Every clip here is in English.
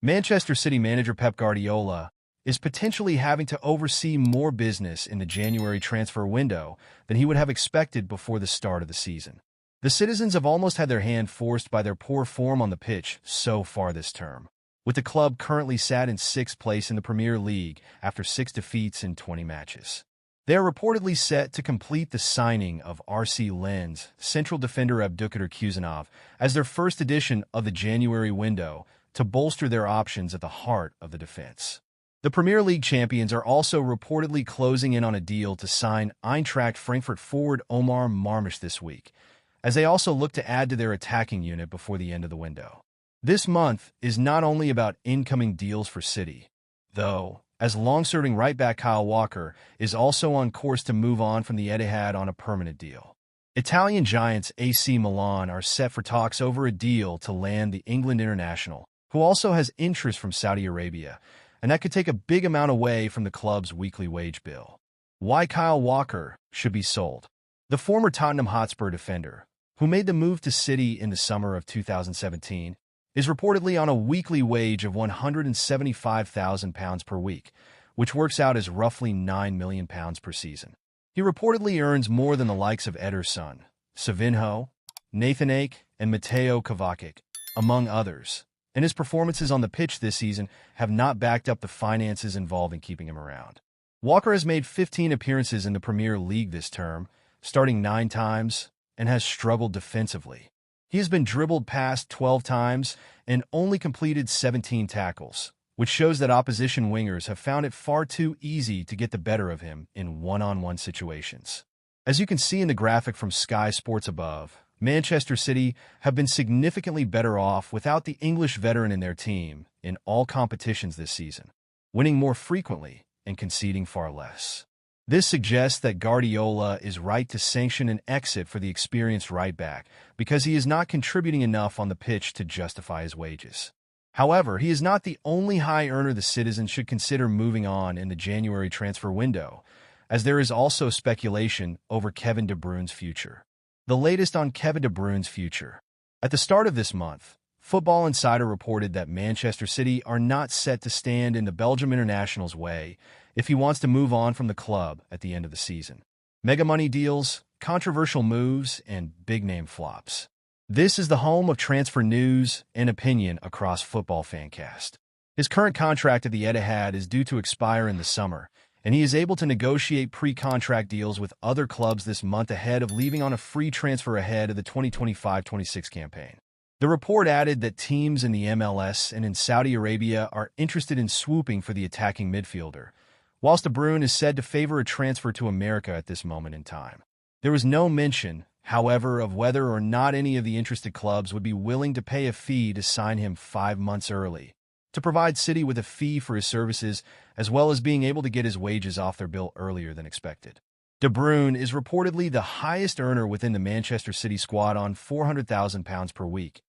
Manchester City manager Pep Guardiola is potentially having to oversee more business in the January transfer window than he would have expected before the start of the season. The citizens have almost had their hand forced by their poor form on the pitch so far this term, with the club currently sat in sixth place in the Premier League after 6 defeats in 20 matches. They are reportedly set to complete the signing of RC Lens central defender Abdulkadir Kuzanov as their first addition of the January window to bolster their options at the heart of the defense. The Premier League champions are also reportedly closing in on a deal to sign Eintracht Frankfurt forward Omar Marmush this week, as they also look to add to their attacking unit before the end of the window. This month is not only about incoming deals for City, though, as long-serving right-back Kyle Walker is also on course to move on from the Etihad on a permanent deal. Italian giants AC Milan are set for talks over a deal to land the England international, who also has interest from Saudi Arabia, and that could take a big amount away from the club's weekly wage bill. Why Kyle Walker should be sold. The former Tottenham Hotspur defender, who made the move to City in the summer of 2017, is reportedly on a weekly wage of £175,000 per week, which works out as roughly £9 million per season. He reportedly earns more than the likes of Ederson, Savinho, Nathan Ake, and Mateo Kovacic, among others, and his performances on the pitch this season have not backed up the finances involved in keeping him around. Walker has made 15 appearances in the Premier League this term, starting 9 times, and has struggled defensively. He has been dribbled past 12 times and only completed 17 tackles, which shows that opposition wingers have found it far too easy to get the better of him in one-on-one situations. As you can see in the graphic from Sky Sports above, Manchester City have been significantly better off without the English veteran in their team in all competitions this season, winning more frequently and conceding far less. This suggests that Guardiola is right to sanction an exit for the experienced right-back because he is not contributing enough on the pitch to justify his wages. However, he is not the only high earner the citizens should consider moving on in the January transfer window, as there is also speculation over Kevin De Bruyne's future. The latest on Kevin De Bruyne's future. At the start of this month, Football Insider reported that Manchester City are not set to stand in the Belgium international's way if he wants to move on from the club at the end of the season. Mega money deals, controversial moves, and big-name flops. This is the home of transfer news and opinion across Football Fancast. His current contract at the Etihad is due to expire in the summer, and he is able to negotiate pre-contract deals with other clubs this month ahead of leaving on a free transfer ahead of the 2025-26 campaign. The report added that teams in the MLS and in Saudi Arabia are interested in swooping for the attacking midfielder, whilst De Bruyne is said to favor a transfer to America at this moment in time. There was no mention, however, of whether or not any of the interested clubs would be willing to pay a fee to sign him 5 months early, to provide City with a fee for his services, as well as being able to get his wages off their bill earlier than expected. De Bruyne is reportedly the highest earner within the Manchester City squad on £400,000 per week,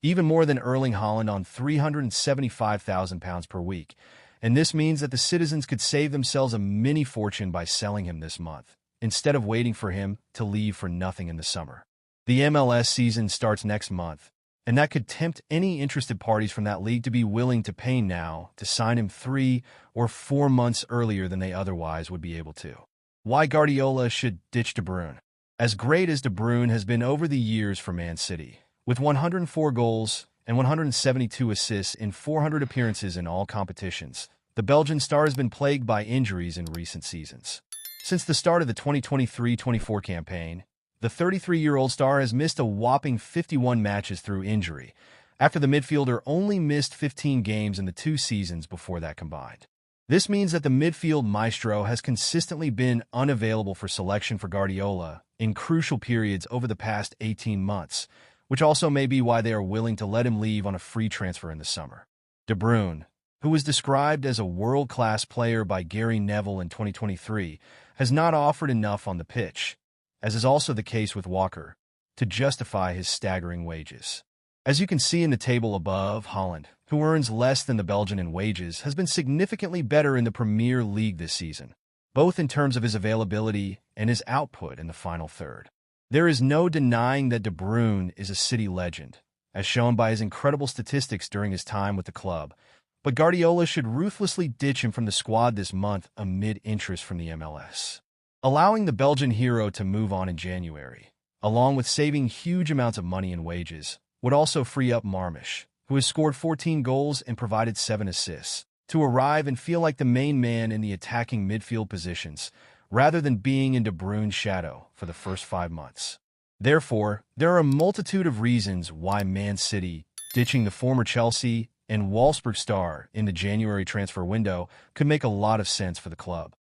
even more than Erling Haaland on £375,000 per week, and this means that the citizens could save themselves a mini fortune by selling him this month, instead of waiting for him to leave for nothing in the summer. The MLS season starts next month, and that could tempt any interested parties from that league to be willing to pay now to sign him 3 or 4 months earlier than they otherwise would be able to. Why Guardiola should ditch De Bruyne. As great as De Bruyne has been over the years for Man City, with 104 goals and 172 assists in 400 appearances in all competitions, the Belgian star has been plagued by injuries in recent seasons. Since the start of the 2023-24 campaign, the 33-year-old star has missed a whopping 51 matches through injury, after the midfielder only missed 15 games in the 2 seasons before that combined. This means that the midfield maestro has consistently been unavailable for selection for Guardiola in crucial periods over the past 18 months, which also may be why they are willing to let him leave on a free transfer in the summer. De Bruyne, who was described as a world-class player by Gary Neville in 2023, has not offered enough on the pitch, as is also the case with Walker, to justify his staggering wages. As you can see in the table above, Haaland, who earns less than the Belgian in wages, has been significantly better in the Premier League this season, both in terms of his availability and his output in the final third. There is no denying that De Bruyne is a City legend, as shown by his incredible statistics during his time with the club, but Guardiola should ruthlessly ditch him from the squad this month amid interest from the MLS, allowing the Belgian hero to move on in January, along with saving huge amounts of money and wages, would also free up Marmish, who has scored 14 goals and provided 7 assists, to arrive and feel like the main man in the attacking midfield positions, rather than being in De Bruyne's shadow for the first 5 months. Therefore, there are a multitude of reasons why Man City, ditching the former Chelsea and Wolfsburg star in the January transfer window, could make a lot of sense for the club.